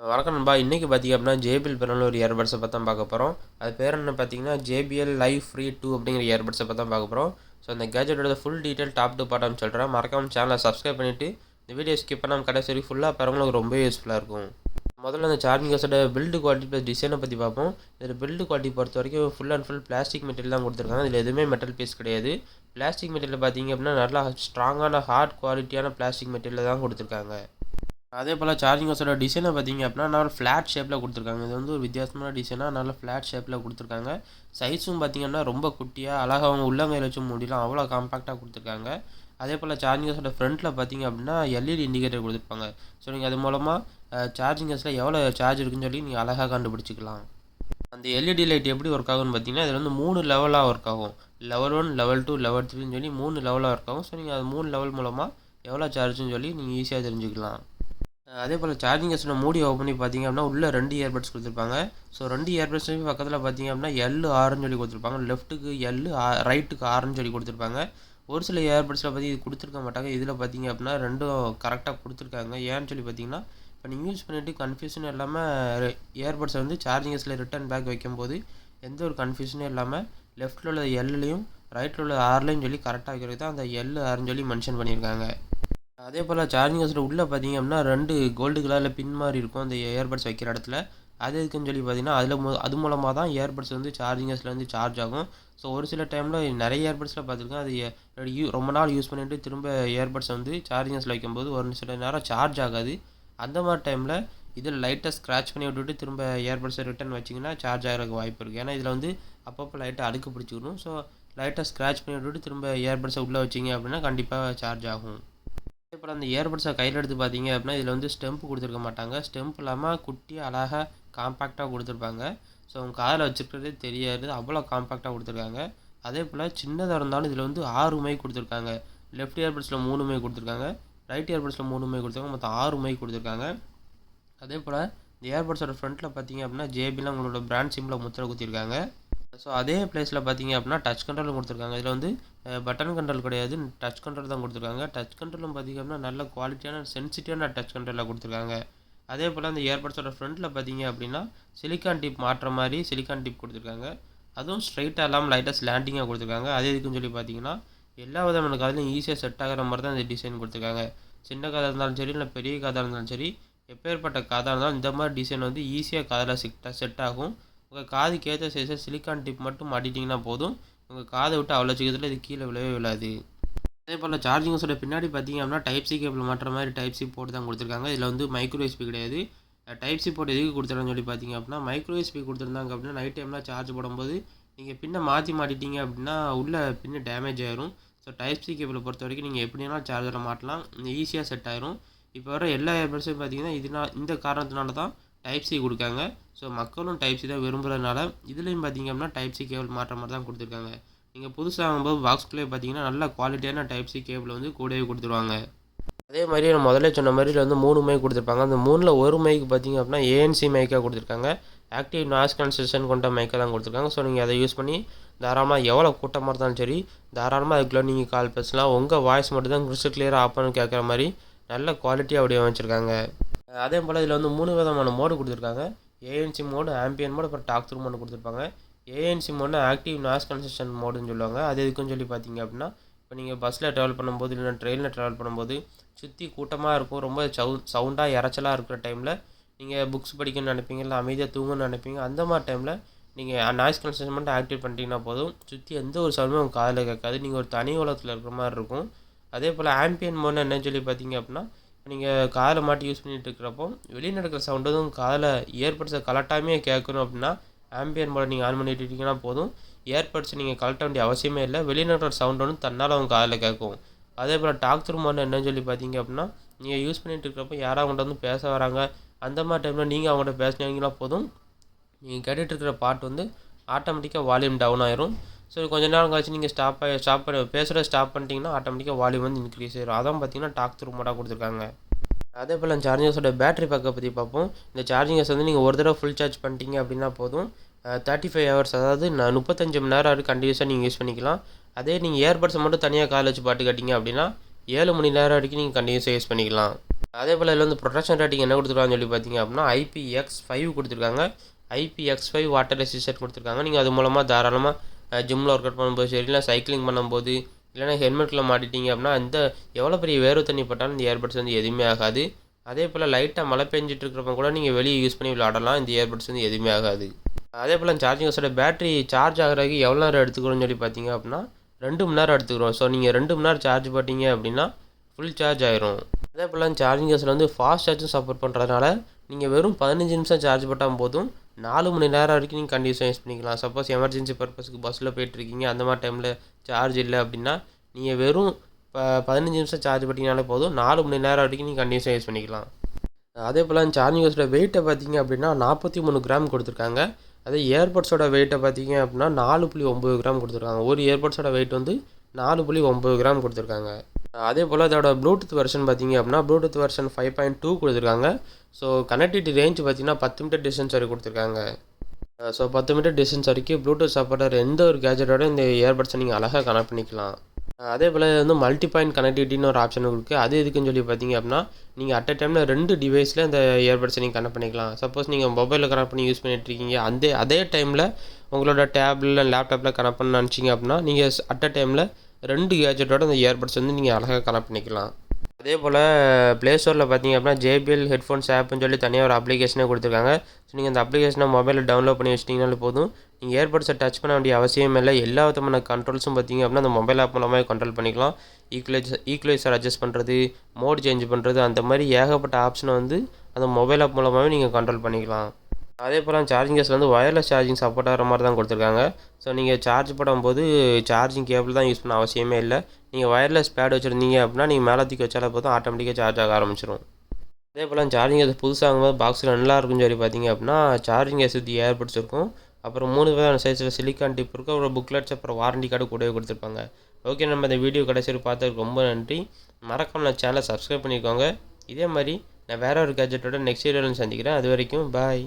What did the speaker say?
வணக்கம் நண்பா. இன்றைக்கி பார்த்திங்க அப்படின்னா JBL பிராண்டில் ஒரு இயர்பட்ஸை பற்றி தான் பார்க்க போகிறோம். அது பேர் என்ன பார்த்தீங்கன்னா JBL லைவ் ஃப்ரீ 2 அப்படிங்கிற இயர்பட்ஸை பற்றி தான் பார்க்க போகிறோம். ஸோ அந்த கேஜெட்டோட full detail top to bottom சொல்கிறேன். மறக்காம சேனலை சப்ஸ்கிரைப் பண்ணிவிட்டு இந்த வீடியோ ஸ்கிப் பண்ணாமல் கடைசி வரைக்கும் ஃபுல்லாக பெறவங்களுக்கு ரொம்ப யூஸ்ஃபுல்லாக இருக்கும். முதல்ல அந்த சார்ஜிங் கேஸோட பில்டு குவாலிட்டி ப்ளஸ் டிசைனை பற்றி பார்ப்போம். இதில் பில்டு குவாலிட்டி பொறுத்த வரைக்கும் full and full plastic material தான் கொடுத்துருக்காங்க. இதில் எதுவுமே மெட்டல் பீஸ் கிடையாது. பிளாஸ்டிக் மெட்டீரியல் பார்த்திங்க அப்படின்னா நல்லா ஸ்ட்ராங்கான ஹார்ட் குவாலிட்டியான பிளாஸ்டிக் மெட்டீரியல் தான் கொடுத்துருக்காங்க. அதே போல் சார்ஜிங் கேஸோட டிசைனை பார்த்திங்க அப்படின்னா நல்லா ஃப்ளாட் ஷேப்பில் கொடுத்துருக்காங்க. இது வந்து ஒரு வித்தியாசமான டிசைனாக நல்லா ஃப்ளாட் ஷேப்பில் கொடுத்துருக்காங்க. சைஸும் பார்த்திங்கன்னா ரொம்ப குட்டியாக அழகாக அவங்க உள்ளங்கையில் வச்சு முடியலாம் அவ்வளோ காம்பாக்டாக கொடுத்துருக்காங்க. அதே போல் சார்ஜிங் கேஸோட ஃப்ரண்ட்டில் பார்த்திங்க அப்படின்னா LED இண்டிகேட்டர் கொடுத்துருப்பாங்க. ஸோ நீங்கள் அது மூலமாக சார்ஜிங் கேஸில் எவ்வளோ சார்ஜ் இருக்குன்னு சொல்லி நீங்கள் அழகாக கண்டுபிடிச்சிக்கலாம். அந்த LED லைட் எப்படி ஒர்க் ஆகும்னு பார்த்தீங்கன்னா இதில் வந்து 3 லெவலாக ஒர்க் ஆகும். லெவல் 1, லெவல் 2, லெவல் 3ன்னு சொல்லி 3 லெவலாக ஒர்க் ஆகும். ஸோ நீங்கள் அது 3 லெவல் மூலமாக எவ்வளோ சார்ஜுன்னு சொல்லி நீங்கள் ஈஸியாக தெரிஞ்சுக்கலாம். அதே போல் சார்ஜிங் கேஸோட மூடி ஓப்பன் பண்ணி பார்த்தீங்க அப்படின்னா உள்ளே 2 இயர்பட்ஸ் கொடுத்துருப்பாங்க. ஸோ 2 இயர்பட்ஸுமே பக்கத்தில் பார்த்தீங்க அப்படின்னா L6ன்னு சொல்லி கொடுத்துருப்பாங்க. லெஃப்ட்டுக்கு L, ரைட்டுக்கு Rன்னு சொல்லி கொடுத்துருப்பாங்க. ஒரு சில இயர்பட்ஸில் பற்றி இது கொடுத்துருக்க மாட்டாங்க. இதில் பார்த்தீங்க அப்படின்னா ரெண்டும் கரெக்டாக கொடுத்துருக்காங்க. ஏன்னு சொல்லி பார்த்தீங்கன்னா இப்போ நீங்கள் யூஸ் பண்ணிவிட்டு கன்ஃபியூஷன் இல்லாமல் இயர்பட்ஸை வந்து சார்ஜிங் கேஸில் ரிட்டன் பேக் வைக்கும்போது எந்த ஒரு கன்ஃபியூஷனும் இல்லாமல் லெஃப்ட்டில் உள்ள Lலையும் ரைட்டில் உள்ள Rலையும் சொல்லி கரெக்டாக வைக்கிறது தான் அந்த L6ன்னு சொல்லி மென்ஷன் பண்ணியிருக்காங்க. அதே போல் சார்ஜிங் கேஸில் உள்ளே பார்த்தீங்க அப்படின்னா 2 கோல்டு கலரில் பின் மாதிரி இருக்கும் அந்த இயர்பட்ஸ் வைக்கிற இடத்துல. அது எதுக்குன்னு சொல்லி பார்த்தீங்கன்னா அது மூலமாக தான் இயர்பட்ஸ் வந்து சார்ஜிங் கேஸில் வந்து சார்ஜ் ஆகும். ஸோ ஒரு சில டைமில் நிறைய இயர்பட்ஸில் பார்த்துருக்கேன் அது ரொம்ப நாள் யூஸ் பண்ணிவிட்டு திரும்ப இயர்பட்ஸ் வந்து சார்ஜிங் கேஸில் வைக்கும்போது ஒரு சில நேரம் சார்ஜ் ஆகாது. அந்த மாதிரி டைமில் இதில் லைட்டாக ஸ்க்ராட்ச் பண்ணி விட்டுட்டு திரும்ப இயர்பட்ஸை ரிட்டன் வச்சிங்கன்னா சார்ஜ் ஆகிறதுக்கு வாய்ப்பு இருக்குது. ஏன்னா இதில் வந்து அப்பப்போ லைட்டாக அழுக்கு பிடிச்சிக்கணும். ஸோ லைட்டாக ஸ்க்ராட்ச் பண்ணி விட்டுட்டு திரும்ப இயர்பட்ஸை உள்ளே வச்சிங்க அப்படின்னா கண்டிப்பாக சார்ஜ் ஆகும். அதே போல் அந்த இயர்பட்ஸை கையில் எடுத்து பார்த்தீங்க அப்படின்னா இதில் வந்து ஸ்டெம்ப் கொடுத்துருக்க மாட்டாங்க. ஸ்டெம்ப் இல்லாமல் குட்டியாக அழகாக காம்பாக்டாக கொடுத்துருப்பாங்க. ஸோ உங்கள் காதில் வச்சுருக்கிறதே தெரியாது அவ்வளோ காம்பாக்டாக கொடுத்துருக்காங்க. அதே போல் சின்னதாக இருந்தாலும் இதில் வந்து 6 மைக் கொடுத்துருக்காங்க. லெஃப்ட் இயர்பட்ஸில் 3 மைக் கொடுத்துருக்காங்க. ரைட் இயர்பட்ஸில் 3 மைக் கொடுத்துருக்காங்க. மொத்தம் 6 மைக் கொடுத்துருக்காங்க. அதே போல் இந்த இயர்பட்ஸோட ஃப்ரண்ட்டில் பார்த்தீங்க அப்படின்னா JBL உங்களோட பிராண்ட் சிம்பில் முத்திரை குத்திருக்காங்க. ஸோ அதே பிளேஸில் பார்த்தீங்க அப்படின்னா டச் கண்ட்ரோலும் கொடுத்துருக்காங்க. இதில் வந்து பட்டன் கண்ட்ரோல் கிடையாது, டச் கண்ட்ரோல் தான் கொடுத்துருக்காங்க. டச் கண்ட்ரோலும் பார்த்திங்க அப்படின்னா நல்ல குவாலிட்டியான சென்சிட்டிவான டச் கண்ட்ரோலாக கொடுத்துருக்காங்க. அதே போல் அந்த இயர்பட்ஸோட ஃப்ரண்ட்டில் பார்த்தீங்க அப்படின்னா சிலிக்கான் டிப் மாட்டுற மாதிரி சிலிக்கான் டிப் கொடுத்துருக்காங்க. அதுவும் ஸ்ட்ரைட்டாக இல்லாமல் லைட்டாக ஸ்லாண்டிங்காக கொடுத்துருக்காங்க. அது எதுக்குன்னு சொல்லி பார்த்தீங்கன்னா எல்லா விதமான காதிலையும் ஈஸியாக செட் ஆகிற மாதிரி தான் இந்த டிசைன் கொடுத்துருக்காங்க. சின்ன காதாக இருந்தாலும் சரி இல்லை பெரிய காதாக இருந்தாலும் சரி எப்பேற்பட்ட காதாக இருந்தாலும் இந்த மாதிரி டிசைன் வந்து ஈஸியாக காதில் செட் ஆகும். உங்கள் காதுக்கு ஏற்ற சைஸை சிலிக்கான் டிப் மட்டும் மாட்டிட்டிங்கன்னா போதும். உங்கள் காதை விட்டு அவ்வளோ சீக்கிரத்தில் இது கீழே விழவே விழாது. அதே போல் சார்ஜிங் கேஸோட பின்னாடி பார்த்தீங்க அப்படின்னா டைப்-C கேபிள் மாட்டுற மாதிரி டைப்-C போர்ட் தான் கொடுத்துருக்காங்க. இதில் வந்து மைக்ரோ USB கிடையாது. டைப்-C போர்ட் எதுக்கு கொடுத்துருக்காங்கன்னு சொல்லி பார்த்தீங்க அப்படின்னா மைக்ரோ USB கொடுத்துருந்தாங்க அப்படின்னா நைட் டைமில் சார்ஜ் போடும்போது நீங்கள் பின்னை மாட்டிட்டீங்க அப்படின்னா உள்ள பின்னு டேமேஜ் ஆயிரும். ஸோ டைப்-C கேபிளை பொறுத்த வரைக்கும் நீங்கள் எப்படின்னா சார்ஜரை மாட்டலாம், ஈஸியாக செட் ஆயிரும். இப்போ வர எல்லா இயர்பட்ஸும் பார்த்தீங்கன்னா இந்த காரணத்தினால தான் டைப்-C கொடுக்காங்க. ஸோ மக்களும் டைப்-C தான் விரும்புகிறதுனால இதுலேயும் பார்த்தீங்க அப்படின்னா டைப்-C கேபிள் மாற்ற மாதிரி தான் கொடுத்துருக்காங்க. நீங்கள் புதுசாக வாங்கும்போது பாக்ஸ்குள்ளே பார்த்தீங்கன்னா நல்ல குவாலிட்டியான டைப்-C கேபிள் வந்து கூடவே கொடுத்துருவாங்க. அதே மாதிரி நான் முதல்ல சொன்ன மாதிரி இதில் வந்து 3 மைக் கொடுத்துருப்பாங்க. அந்த 3ல் ஒரு மைக் பார்த்தீங்க அப்படின்னா ANC மைக்காக கொடுத்துருக்காங்க. ஆக்டிவ் நாய்ஸ் கேன்சலேஷன் கொண்ட மைக்கை தான் கொடுத்துருக்காங்க. ஸோ நீங்கள் அதை யூஸ் பண்ணி தாராளமாக எவ்வளோ கூட்டமாக இருந்தாலும் சரி தாராளமாக அதுக்குள்ளே நீங்கள் கால் பேசலாம். உங்கள் வாய்ஸ் மட்டும் தான் கிறிஸ்டல் கிளியராக ஆஃப் பண்ணி கேட்குற மாதிரி நல்ல குவாலிட்டியாக வடிவமைச்சிருக்காங்க. அதே போல் இதில் வந்து 3 விதமான மோடு கொடுத்துருக்காங்க. ANC மோடு, ஆம்பியன் மோடு, அப்புறம் டாக் த்ரூ மோடு கொடுத்துருப்பாங்க. ANC மோடுனா ஆக்டிவ் நாய்ஸ் கேன்சலேஷன் மோடுன்னு சொல்லுவாங்க. அது எதுக்குன்னு சொல்லி பார்த்தீங்க அப்படின்னா இப்போ நீங்கள் பஸ்ஸில் ட்ராவல் பண்ணும்போது இல்லைன்னா ட்ரெயினில் ட்ராவல் பண்ணும்போது சுற்றி கூட்டமாக இருக்கும், ரொம்ப சவுண்டாக இறைச்சலாக இருக்கிற டைமில் நீங்கள் புக்ஸ் படிக்கணும்னு நினைப்பீங்க, இல்லை அமைதியாக தூங்கணும்னு நினைப்பீங்க. அந்த மாதிரி டைமில் நீங்கள் நாய்ஸ் கேன்சலேஷன் மட்டும் ஆக்டிவேட் பண்ணிட்டீங்கன்னா போதும், சுற்றி எந்த ஒரு சவுண்டுமே உங்கள் காதில் கேட்காது. நீங்கள் ஒரு தனி உலகத்தில் இருக்கிற மாதிரி இருக்கும். அதே போல் ஆம்பியன் மோடுனா என்னன்னு சொல்லி பார்த்தீங்க அப்படின்னா நீங்கள் காதில் மாட்டி யூஸ் பண்ணிகிட்டு இருக்கிறப்போ வெளியே நடக்கிற சவுண்டும் காதில் இயர்பட்ஸை கலட்டாமே கேட்கணும் அப்படின்னா ஆம்பியன் மோடை நீங்கள் ஆன் பண்ணிட்டுட்டீங்கன்னா போதும். இயர்பட்ஸை நீங்கள் கலட்ட வேண்டிய அவசியமே இல்லை, வெளியே நடக்கிற சவுண்ட் வந்து தன்னால் அவங்க காதில் கேட்கும். அதே போல் டாக் த்ரூ மோடு என்னன்னு சொல்லி பார்த்தீங்க அப்படின்னா நீங்கள் யூஸ் பண்ணிகிட்டு இருக்கிறப்போ யாராவது அவங்கள்ட்ட வந்து பேச வராங்க, அந்த மாதிரி டைமில் நீங்கள் அவங்கள்ட்ட பேசினீங்கன்னா போதும், நீங்கள் கேட்டுட்டு இருக்கிற பாட்டு வந்து ஆட்டோமேட்டிக்காக வால்யூம் டவுன் ஆயிரும். ஸோ கொஞ்சம் நேரம் கழிச்சு நீங்கள் பேசுகிறத ஸ்டாப் பண்ணிட்டீங்கன்னா ஆட்டோமேட்டிக்காக வால்யூம் வந்து இன்க்ரீஸ் ஆயிரும். அதான் பார்த்தீங்கன்னா டாக் த்ரூ மோடாக கொடுத்துருக்காங்க. அதே போல் சார்ஜிங் கேஸோட பேட்டரி பேக்கப் பற்றி பார்ப்போம். இந்த சார்ஜிங் கேஸ் வந்து நீங்கள் ஒரு தடவை ஃபுல் சார்ஜ் பண்ணிட்டீங்க அப்படின்னா போதும் 35 ஹவர்ஸ், அதாவது 35 மணி நேரம் வரைக்கும் கண்டினியூஸாக நீங்கள் யூஸ் பண்ணிக்கலாம். அதே நீங்கள் இயர்பட்ஸை மட்டும் தனியாக காதில் வச்சு பாட்டு கேட்டிங்க அப்படின்னா 7 மணி நேரம் வரைக்கும் நீங்கள் கண்டினியூஸாக யூஸ் பண்ணிக்கலாம். அதே போல் இதில் வந்து ப்ரொடெக்ஷன் ரேட்டிங் என்ன கொடுத்துருக்காங்கன்னு சொல்லி பார்த்தீங்க அப்படின்னா IPX5 கொடுத்துருக்காங்க. IPX5 வாட்டர் ரெசிஸ்டன்ட் கொடுத்துருக்காங்க. நீங்கள் அது மூலமாக தாராளமாக ஜிம்மில் ஒர்க் அவுட் பண்ணும்போது சரி, இல்லை சைக்கிளிங் பண்ணும்போது, இல்லைனா ஹெல்மெட்டில் மாட்டிட்டீங்க அப்படின்னா அந்த எவ்வளோ பெரிய வேர்வை தண்ணி பட்டாலும் இந்த இயர்பட்ஸ் வந்து எதுவுமே ஆகாது. அதே போல் லைட்டாக மழை பெஞ்சிட்டு இருக்கிறப்ப கூட நீங்கள் வெளியே யூஸ் பண்ணி விளையாடலாம். இந்த இயர்பட்ஸ் வந்து எதுவுமே ஆகாது. அதே போல் சார்ஜிங் ஹவுஸோட பேட்டரி சார்ஜ் ஆகிறதுக்கு எவ்வளோ நேரம் எடுத்துக்கிறோம்னு சொல்லி பார்த்தீங்க அப்படின்னா 2 மணி நேரம் எடுத்துக்கிறோம். ஸோ நீங்கள் 2 மணி நேரம் சார்ஜ் போட்டிங்க அப்படின்னா ஃபுல் சார்ஜ் ஆயிரும். அதே போல் சார்ஜிங் ஹவுஸில் வந்து ஃபாஸ்ட் சார்ஜும் சப்போர்ட் பண்ணுறதுனால நீங்கள் வெறும் 15 நிமிஷம் சார்ஜ் போட்டால் போதும் 4 மணி நேரம் வரைக்கும் நீங்கள் கண்டிப்பாக யூஸ் பண்ணிக்கலாம். சப்போஸ் எமர்ஜென்சி பர்பஸ்க்கு பஸ்ஸில் போயிட்டுருக்கீங்க, அந்த மாதிரி டைமில் சார்ஜ் இல்லை அப்படின்னா நீங்கள் வெறும் 15 நிமிஷம் சார்ஜ் போட்டிங்கனாலே போதும் 4 மணி நேரம் வரைக்கும் நீங்கள் கண்டிப்பாக யூஸ் பண்ணிக்கலாம். அதே போல் சார்ஜிங் ஹவுஸோட வெயிட்டை பார்த்தீங்க அப்படின்னா 43 கிராம் கொடுத்துருக்காங்க. அதே இயர்பட்ஸோட வெயிட்டை பார்த்தீங்க அப்படின்னா 4.9 கிராம் கொடுத்துருக்காங்க. ஒரு இயர்பட்ஸோட வெயிட் வந்து 4.9 கிராம் கொடுத்துருக்காங்க. அதே போல் அதோட ப்ளூடூத் வெர்ஷன் பார்த்தீங்க அப்படின்னா ப்ளூடூத் வெர்ஷன் 5.2 கொடுத்துருக்காங்க. ஸோ கனெக்டிவிட்டி ரேஞ்ச் பார்த்தீங்கன்னா 10 மீட்டர் டிஸ்டன்ஸ் வரைக்கும் கொடுத்துருக்காங்க. ஸோ 10 மீட்டர் டிஸ்டன்ஸ் வரைக்கும் ப்ளூடூத் சப்போர்ட்டர் எந்த ஒரு கேஜெட்டோட இந்த இயர்பட்ஸை நீங்கள் அழகாக கனெக்ட் பண்ணிக்கலாம். அதே போல் வந்து மல்டி பாயிண்ட் கனெக்டிவிட்டின்னு ஒரு ஆப்ஷன் இருக்குது. அது எதுக்குன்னு சொல்லி பார்த்தீங்க அப்படின்னா நீங்கள் அட் அ டைமில் 2 டிவைஸில் இந்த இயர்பட்ஸை நீங்கள் கனெக்ட் பண்ணிக்கலாம். சப்போஸ் நீங்கள் மொபைலில் கனெக்ட் பண்ணி யூஸ் பண்ணிட்டுருக்கீங்க, அதே டைமில் உங்களோட டேப்ல லேப்டாப்பில் கனெக்ட் பண்ண நினச்சிங்க அப்படின்னா நீங்கள் அட் அ டைமில் 2 கேஜெட்டோட இந்த இயர்பட்ஸ் வந்து நீங்கள் அழகாக கனெக்ட் பண்ணிக்கலாம். அதே போல் ப்ளே ஸ்டோரில் பார்த்தீங்க அப்படின்னா JBL ஹெட்ஃபோன்ஸ் ஆப்னு சொல்லி தனியாக ஒரு அப்ளிகேஷனே கொடுத்துருக்காங்க. ஸோ நீங்கள் அந்த அப்ளிகேஷனை மொபைலில் டவுன்லோட் பண்ணி வச்சிட்டிங்கனாலே போதும். நீங்கள் இயர்பட்ஸை டச் பண்ண வேண்டிய அவசியம் இல்லை. எல்லா விதமான கண்ட்ரோல்ஸும் பார்த்தீங்க அப்படின்னா அந்த மொபைல் ஆப் மூலமாக கண்ட்ரோல் பண்ணிக்கலாம். ஈக்குவலைசர் அட்ஜஸ்ட் பண்ணுறது, மோட் சேஞ்ச் பண்ணுறது, அந்த மாதிரி ஏகப்பட்ட ஆப்ஷனை வந்து அந்த மொபைல் ஆப் மூலமாகவே நீங்கள் கண்ட்ரோல் பண்ணிக்கலாம். அதே போல் சார்ஜிங் கேஸில் வந்து வயர்லெஸ் சார்ஜிங் சப்போர்ட் ஆகிற மாதிரி தான் கொடுத்துருக்காங்க. ஸோ நீங்கள் சார்ஜ் போடும்போது சார்ஜிங் கேபிள் தான் யூஸ் பண்ண அவசியமே இல்லை. நீங்கள் வயர்லெஸ் பேட் வச்சுருந்தீங்க அப்படின்னா நீங்கள் மேலே தூக்கி வச்சாலே போதும் ஆட்டோமேட்டிக்காக சார்ஜ் ஆக ஆரம்பிச்சிடும். அதே போல் சார்ஜிங் கேஸ் புதுசாக வாங்கும்போது பாக்ஸில் நல்லா இருக்குன்னு சொல்லி பார்த்தீங்க அப்படின்னா சார்ஜிங் கேஸ் வித் ஏர்பட்ஸ் இருக்கும். அப்புறம் 3 விதமான சைஸில் சிலிக்கான் டிப் இருக்கும். ஒரு புக்லெட்ஸ், அப்புறம் வாரண்டி கார்டு கூடவே கொடுத்துருப்பாங்க. ஓகே, நம்ம இந்த வீடியோ கடைசி பார்த்ததுக்கு ரொம்ப நன்றி. மறக்காம நான் சேனலை சப்ஸ்கிரைப் பண்ணிக்கோங்க. இதே மாதிரி நான் வேறு ஒரு கேஜெட்டோட நெக்ஸ்ட் வீடியோவில் சந்திக்கிறேன். அது வரைக்கும் பாய்.